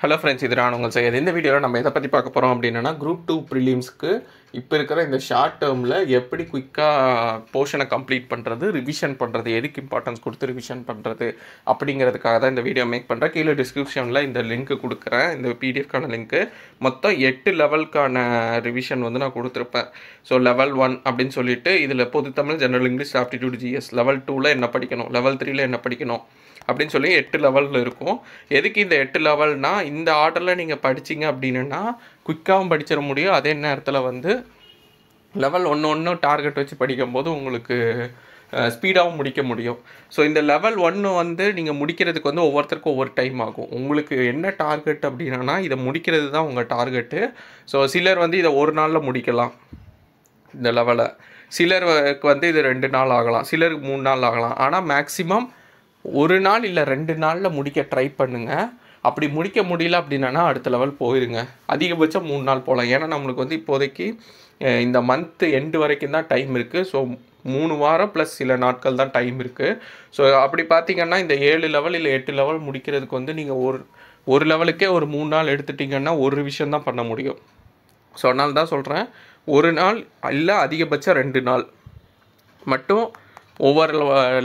Hello friends, இது நான் உங்கள் செய்யாது. இந்த வீடியோவில் நம்ம எதை பற்றி பார்க்க போகிறோம் அப்படின்னா, குரூப் 2 ப்ரிலிம்ஸ்க்கு இப்போ இருக்கிற இந்த ஷார்ட் டேர்மில் எப்படி குயிக்காக போர்ஷனை கம்ப்ளீட் பண்ணுறது, ரிவிஷன் பண்ணுறது, எதுக்கு இம்பார்ட்டன்ஸ் கொடுத்து ரிவிஷன் பண்ணுறது அப்படிங்கிறதுக்காக தான் இந்த வீடியோ மேக் பண்ணுறேன். கீழே டிஸ்கிரிப்ஷனில் இந்த லிங்க்கு கொடுக்குறேன், இந்த பிடிஎஃப்கான லிங்க்கு. மொத்தம் 8 லெவலுக்கான ரிவிஷன் வந்து நான் கொடுத்துருப்பேன். ஸோ லெவல் 1 அப்படின்னு சொல்லிட்டு இதில் பொது Tamil, general English, aptitude, GS. Level 2ல் என்ன படிக்கணும், லெவல் 3ல் என்ன படிக்கணும் அப்படின்னு சொல்லி 8 லெவலில் இருக்கும். எதுக்கு இந்த 8 லெவல்னால், இந்த ஆர்டரில் நீங்கள் படிச்சிங்க அப்படின்னா குயிக்காகவும் படிச்சிட முடியும். அதே நேரத்தில் வந்து லெவல் ஒன்று டார்கெட் வச்சு படிக்கும்போது உங்களுக்கு ஸ்பீடாகவும் முடிக்க முடியும். ஸோ இந்த லெவல் 1 வந்து நீங்கள் முடிக்கிறதுக்கு வந்து ஒவ்வொருத்தருக்கும் ஒவ்வொரு டைம் ஆகும். உங்களுக்கு என்ன டார்கெட் அப்படின்னா, இதை முடிக்கிறது தான் உங்கள் டார்கெட்டு. ஸோ சிலர் வந்து இதை ஒரு நாளில் முடிக்கலாம் இந்த லெவலை, சிலருக்கு வந்து இது 2 நாள் ஆகலாம், சிலருக்கு 3 நாள் ஆகலாம். ஆனால் மேக்ஸிமம் ஒரு நாள் இல்லை 2 நாளில் முடிக்க ட்ரை பண்ணுங்கள். அப்படி முடிக்க முடியல அப்படின்னா அடுத்த லெவல் போயிருங்க. அதிகபட்சம் 3 நாள் போகலாம். ஏன்னா நம்மளுக்கு வந்து இப்போதைக்கு இந்த மந்த்து எண்டு வரைக்கும் தான் டைம் இருக்குது. ஸோ 3 வாரம் ப்ளஸ் சில நாட்கள் தான் டைம் இருக்குது. ஸோ அப்படி பார்த்திங்கன்னா இந்த 7 லெவல் இல்லை 8 லெவல் முடிக்கிறதுக்கு வந்து நீங்கள் ஒரு லெவலுக்கே ஒரு 3 நாள் எடுத்துட்டிங்கன்னா ஒரு ரிவிஷன் தான் பண்ண முடியும். ஸோ அதனால தான் சொல்கிறேன், ஒரு நாள் இல்லை அதிகபட்சம் 2 நாள் மட்டும் ஒவ்வொரு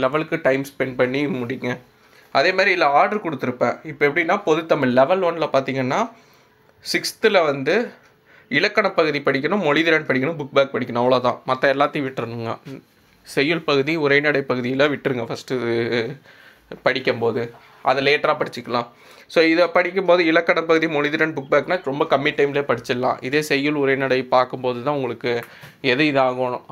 லெவலுக்கு டைம் ஸ்பெண்ட் பண்ணி முடிங்க. அதே மாதிரி இல்லை ஆர்டர் கொடுத்துருப்பேன். இப்போ எப்படின்னா, பொதுத்தமிழ் லெவல் 1ல் பார்த்திங்கன்னா 6th வந்து இலக்கண பகுதி படிக்கணும், மொழிதிறன் படிக்கணும், புக் பேக் படிக்கணும், அவ்வளோதான். மற்ற எல்லாத்தையும் விட்டுறணுங்க. செய்யுள் பகுதி, உரைநடை பகுதியில் விட்டுருங்க ஃபஸ்ட்டு படிக்கும்போது. அதை லேட்டராக படிச்சுக்கலாம். ஸோ இதை படிக்கும்போது இலக்கண பகுதி, மொழிதிறன், புக் பேக்னால் ரொம்ப கம்மி டைம்லேயே படிச்சிடலாம். இதே செய்யுள் உரைநடை பார்க்கும்போது தான் உங்களுக்கு எது இதாகணும்,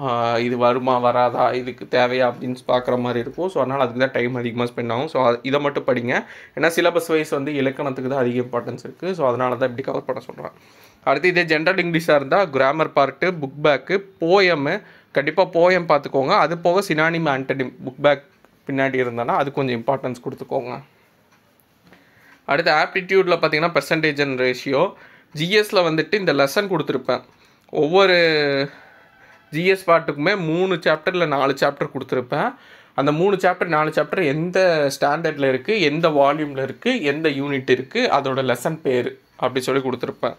இது வருமா வராதா, இதுக்கு தேவையா அப்படின்னு பார்க்குற மாதிரி இருக்கும். ஸோ அதனால் அதுக்கு தான் டைம் அதிகமாக ஸ்பெண்ட் ஆகும். ஸோ இதை மட்டும் படிங்க. ஏன்னா சிலபஸ் வைஸ் வந்து இலக்கணத்துக்கு தான் அதிக இம்பார்ட்டன்ஸ் இருக்குது. ஸோ அதனால தான் இப்படி கவர் பண்ண சொல்கிறேன். அடுத்து இதே ஜென்ரல் இங்கிலீஷாக இருந்தால் கிராமர் பார்ட்டு, புக் பேக்கு, போயமு, கண்டிப்பாக போயம் பார்த்துக்கோங்க. அது போக சினானிம், ஆன்டனிம் புக் பேக் பின்னாடி இருந்தோன்னா அது கொஞ்சம் இம்பார்ட்டன்ஸ் கொடுத்துக்கோங்க. அடுத்து ஆப்டிடியூடில் பார்த்தீங்கன்னா பெர்சன்டேஜ் அண்ட் ரேஷியோ. ஜிஎஸில் வந்துட்டு இந்த லெசன் கொடுத்துருப்பேன். ஒவ்வொரு ஜிஎஸ் பார்ட்டுக்குமே 3 சாப்டர் இல்லை 4 சாப்டர் கொடுத்துருப்பேன். அந்த 3 சாப்டர் 4 சாப்டர் எந்த ஸ்டாண்டர்டில் இருக்குது, எந்த வால்யூமில் இருக்குது, எந்த யூனிட் இருக்குது, அதோட லெசன் பேர் அப்படி சொல்லி கொடுத்துருப்பேன்.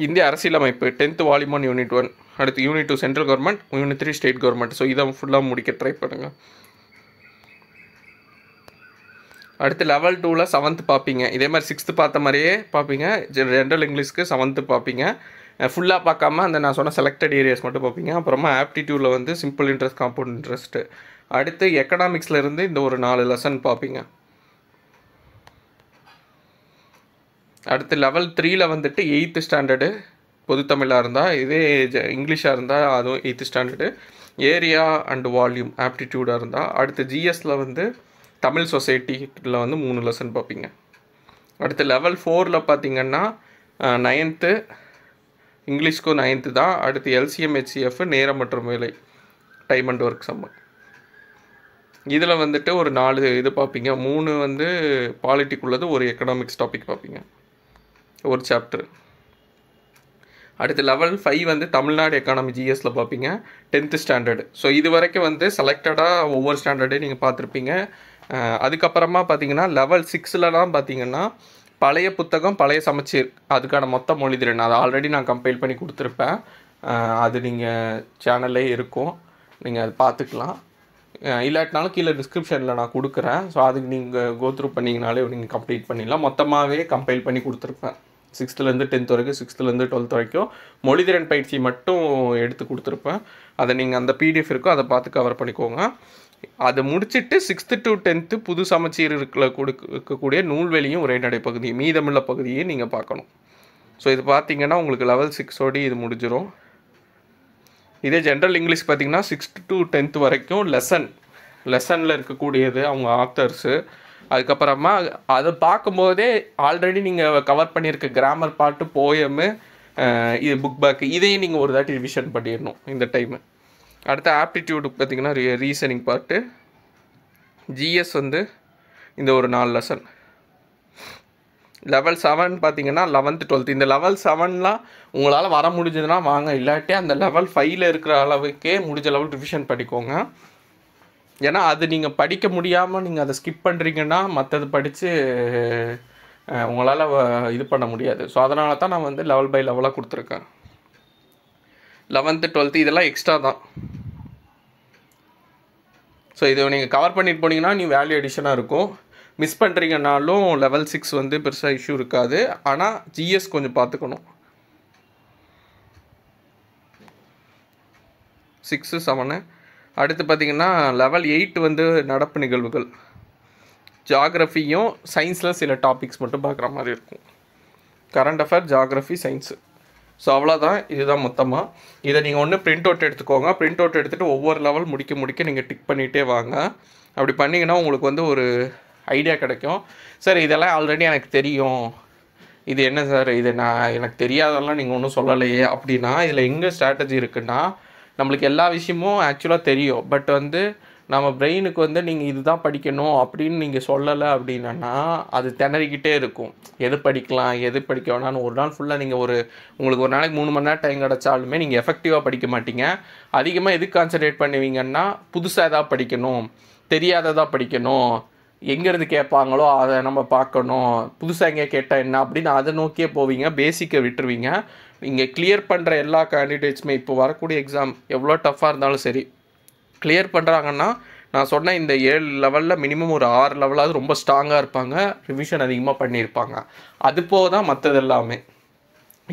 இந்திய அரசியலமைப்பு 10th வால்யூம் 1 யூனிட் 1. அடுத்து unit 2 central government, unit 3 state government. So இதை ஃபுல்லாக முடிக்க ட்ரை பண்ணுங்கள். அடுத்து லெவல் 2ல் 7th பார்ப்பீங்க. இதே மாதிரி 6th பார்த்த மாதிரியே பார்ப்பீங்க. ஜென்ரல் இங்கிலீஷ்க்கு 7th பார்ப்பீங்க. ஃபுல்லாக பார்க்காம அந்த நான் சொன்ன செலக்டட் ஏரியாஸ் மட்டும் பார்ப்பீங்க. அப்புறமா ஆப்டிடியூடில் வந்து சிம்பிள் இன்ட்ரெஸ்ட், காம்பவுண்ட் இன்ட்ரெஸ்ட்டு. அடுத்து எக்கனாமிக்ஸில் இருந்து இந்த ஒரு 4 லெசன் பார்ப்பீங்க. அடுத்து லெவல் 3ல் வந்துட்டு 8th ஸ்டாண்டர்டு பொதுத்தமிழாக இருந்தால், இதே இங்கிலீஷாக இருந்தால் அதுவும் 8th standard. Area and volume ஆப்டிடியூடாக இருந்தால். அடுத்து ஜிஎஸில் வந்து தமிழ் சொசைட்டியில் வந்து 3 லெசன் பார்ப்பீங்க. அடுத்து லெவல் 4ல் பார்த்திங்கன்னா 9th இங்கிலீஷ்க்கும் 9th தான். அடுத்து எல்சிஎம், ஹெச்சிஎஃப், நேரம் மற்றும் வேலை, டைம் அண்ட் ஒர்க் சம்மன். இதில் வந்துட்டு ஒரு 4 இது பார்ப்பீங்க. 3 வந்து பாலிட்டிக் உள்ளது, ஒரு எக்கனாமிக்ஸ் டாபிக் பார்ப்பீங்க, ஒரு சாப்டர். அடுத்து லெவல் 5 வந்து தமிழ்நாடு எக்கானமி ஜிஎஸில் பார்ப்பீங்க, 10th ஸ்டாண்டர்டு. ஸோ இது வரைக்கும் வந்து செலக்டடாக ஒவ்வொரு ஸ்டாண்டர்டையும் நீங்கள் பார்த்துருப்பீங்க. அதுக்கப்புறமா பார்த்தீங்கன்னா லெவல் 6லலாம் பார்த்தீங்கன்னா பழைய புத்தகம், பழைய சமச்சீர், அதுக்கான மொத்த மொழிதிறன் அதை ஆல்ரெடி நான் கம்பைல் பண்ணி கொடுத்துருப்பேன். அது நீங்கள் சேனல்லே இருக்கும், நீங்கள் அது பார்த்துக்கலாம். இல்லாட்டினாலும் கீழே டிஸ்கிரிப்ஷனில் நான் கொடுக்குறேன். ஸோ அதுக்கு நீங்கள் கோத்ரூ பண்ணிங்கனாலே நீங்கள் கம்ப்ளீட் பண்ணிடலாம். மொத்தமாகவே கம்பைல் பண்ணி கொடுத்துருப்பேன். 6th 10th வரைக்கும், 6th 12th வரைக்கும் மொழிதிறன் பயிற்சி மட்டும் எடுத்து கொடுத்துருப்பேன். அதை நீங்கள் அந்த பிடிஎஃப் இருக்கும், அதை பார்த்து கவர் பண்ணிக்கோங்க. அதை முடிச்சுட்டு 6th to 10th புது சமச்சீர் இருக்கக்கூடிய நூல்வெளியும் உரைநடை பகுதி, மீதமுள்ள பகுதியை நீங்கள் பார்க்கணும். ஸோ இது பார்த்தீங்கன்னா உங்களுக்கு லெவல் 6 இது முடிஞ்சிடும். இதே ஜென்ரல் இங்கிலீஷ் பார்த்திங்கன்னா 6th to 10th வரைக்கும் லெசனில் இருக்கக்கூடியது, அவங்க ஆத்தர்ஸு. அதுக்கப்புறமா அதை பார்க்கும்போதே ஆல்ரெடி நீங்கள் கவர் பண்ணியிருக்க கிராமர் பார்ட்டு, போயமு, இது புக் பேக்கு, இதையும் நீங்கள் ஒரு தாட்டி ரிவிஷன் பண்ணிடணும் இந்த டைமு. அடுத்த ஆப்டிடியூடுக்கு பார்த்திங்கன்னா ரீசனிங் பார்ட்டு. ஜிஎஸ் வந்து இந்த ஒரு 4 லெசன். லெவல் 7 பார்த்திங்கன்னா 11th 12th. இந்த லெவல் 7லாம் உங்களால் வர முடிஞ்சதுன்னா வாங்க, இல்லாட்டி அந்த லெவல் 5ல் இருக்கிற அளவுக்கே முடிஞ்ச லெவல் ரிவிஷன் பண்ணிக்கோங்க. ஏன்னா அது நீங்கள் படிக்க முடியாமல் நீங்கள் அதை ஸ்கிப் பண்ணுறீங்கன்னா மற்றது படித்து உங்களால் இது பண்ண முடியாது. ஸோ அதனால தான் நான் வந்து லெவல் பை லெவலாக கொடுத்துருக்கேன். 11th 12th இதெல்லாம் எக்ஸ்ட்ரா தான். ஸோ இதை நீங்கள் கவர் பண்ணிட்டு போனீங்கன்னா நீ வேல்யூ எடிஷனாக இருக்கும். மிஸ் பண்ணுறீங்கனாலும் லெவல் 6 வந்து பெருசாக இஷ்யூ இருக்காது. ஆனால் ஜிஎஸ் கொஞ்சம் பார்த்துக்கணும். 6 7. அடுத்து பார்த்திங்கன்னா லெவல் 8 வந்து நடப்பு நிகழ்வுகள், ஜாகிரஃபியும் சயின்ஸில் சில டாபிக்ஸ் மட்டும் பார்க்குற மாதிரி இருக்கும். Current affair, geography, science. So அவ்வளோதான். இதுதான் மொத்தமாக. இதை நீங்கள் ஒன்று பிரிண்ட் அவுட் எடுத்துக்கோங்க. பிரிண்ட் அவுட் எடுத்துகிட்டு ஒவ்வொரு லெவல் முடிக்க நீங்கள் டிக் பண்ணிகிட்டே வாங்க. அப்படி பண்ணிங்கன்னா உங்களுக்கு வந்து ஒரு ஐடியா கிடைக்கும். சார் இதெல்லாம் ஆல்ரெடி எனக்கு தெரியும், இது என்ன சார் இது எனக்கு தெரியாதெல்லாம் நீங்கள் ஒன்றும் சொல்லலையே அப்படின்னா, இதில் எங்கே ஸ்ட்ராட்டஜி இருக்குன்னா, நம்மளுக்கு எல்லா விஷயமும் ஆக்சுவலாக தெரியும். பட் வந்து நம்ம பிரெயினுக்கு வந்து நீங்கள் இதுதான் படிக்கணும் அப்படின்னு நீங்கள் சொல்லலை அப்படின்னா அது திணறிக்கிட்டே இருக்கும். எது படிக்கலாம் எது படிக்க வேணான்னு ஒரு நாள் ஃபுல்லாக நீங்கள் உங்களுக்கு ஒரு நாளைக்கு 3 மணி நேரம் டைம் கிடச்சாலுமே நீங்கள் எஃபெக்டிவாக படிக்க மாட்டீங்க. அதிகமாக எதுக்கு கான்சன்ட்ரேட் பண்ணுவீங்கன்னா, புதுசாக எதாவது படிக்கணும், தெரியாததாக படிக்கணும், எங்கேருந்து கேட்பாங்களோ அதை நம்ம பார்க்கணும், புதுசாக எங்கே கேட்டால் என்ன அப்படின்னு அதை நோக்கியே போவீங்க. பேசிக்கை விட்டுருவீங்க. இங்கே கிளியர் பண்ணுற எல்லா கேண்டிடேட்ஸுமே இப்போ வரக்கூடிய எக்ஸாம் எவ்வளோ டஃப்பாக இருந்தாலும் சரி கிளியர் பண்ணுறாங்கன்னா, நான் சொன்ன இந்த 7 லெவலில் மினிமம் ஒரு 6 லெவலாவது ரொம்ப ஸ்ட்ராங்காக இருப்பாங்க, ரிவிஷன் அதிகமாக பண்ணியிருப்பாங்க. அது போக தான் மற்றது எல்லாமே.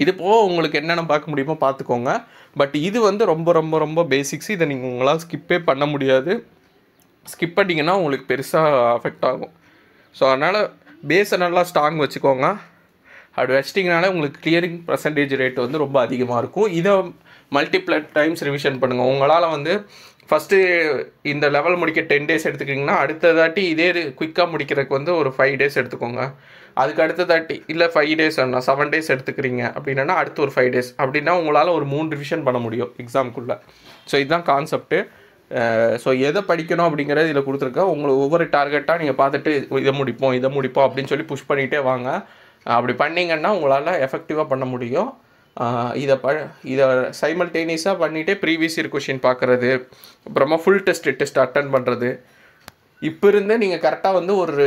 இது போக உங்களுக்கு என்னென்ன பார்க்க முடியுமோ பார்த்துக்கோங்க. பட் இது வந்து ரொம்ப ரொம்ப ரொம்ப பேசிக்ஸ். இதை நீங்கள் உங்களால் ஸ்கிப்பே பண்ண முடியாது. ஸ்கிப் பண்ணிங்கன்னா உங்களுக்கு பெருசாக அஃபெக்ட் ஆகும். ஸோ அதனால் பேஸை நல்லா ஸ்ட்ராங் வச்சுக்கோங்க. அப்படி வச்சிட்டிங்கனாலே உங்களுக்கு கிளியரிங் பர்சன்டேஜ் ரேட் வந்து ரொம்ப அதிகமாக இருக்கும். இதை மல்டிப்ளை டைம்ஸ் ரிவிஷன் பண்ணுங்கள். உங்களால் வந்து ஃபஸ்ட்டு இந்த லெவல் முடிக்க 10 days எடுத்துக்கிட்டிங்கன்னா, அடுத்ததாட்டி இதே குயிக்காக முடிக்கிறதுக்கு வந்து ஒரு 5 days எடுத்துக்கோங்க. அதுக்கு அடுத்ததாட்டி இல்லை 5 days 7 days எடுத்துக்கிறீங்க அப்படின்னா அடுத்து ஒரு 5 days அப்படின்னா உங்களால் ஒரு 3 ரிவிஷன் பண்ண முடியும் எக்ஸாமுக்குள்ளே. ஸோ இதுதான் கான்செப்ட்டு. ஸோ எதை படிக்கணும் அப்படிங்கிறது இதில் கொடுத்துருக்கேன். உங்களுக்கு ஒவ்வொரு டார்கெட்டாக நீங்கள் பார்த்துட்டு இதை முடிப்போம் அப்படின்னு சொல்லி புஷ் பண்ணிகிட்டே வாங்க. அப்படி பண்ணிங்கன்னா உங்களால் எஃபெக்டிவாக பண்ண முடியும். இதை சைமல்டேனியஸாக பண்ணிவிட்டு ப்ரீவியஸ் இயர் கொஷின் பார்க்குறது, அப்புறமா ஃபுல் டெஸ்ட் அட்டன் பண்ணுறது. இப்போ இருந்து நீங்கள் கரெக்டாக வந்து ஒரு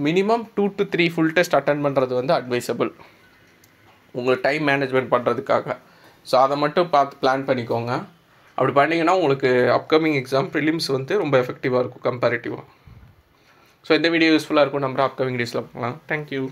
minimum 2 to 3 full test attend பண்ணுறது வந்து அட்வைசபிள் உங்களுக்கு டைம் மேனேஜ்மெண்ட் பண்ணுறதுக்காக. ஸோ அதை மட்டும் பார்த்து பிளான் பண்ணிக்கோங்க. அப்படி பண்ணிங்கன்னா உங்களுக்கு அப்கமிங் எக்ஸாம் ப்ரிலிம்ஸ் வந்து ரொம்ப எஃபெக்டிவாக இருக்கும் கம்பேரிட்டிவாக. ஸோ இந்த வீடியோ யூஸ்ஃபுல்லாக இருக்கும். நம்ம அப்கமிங் டேஸில் பார்க்கலாம். தேங்க்யூ.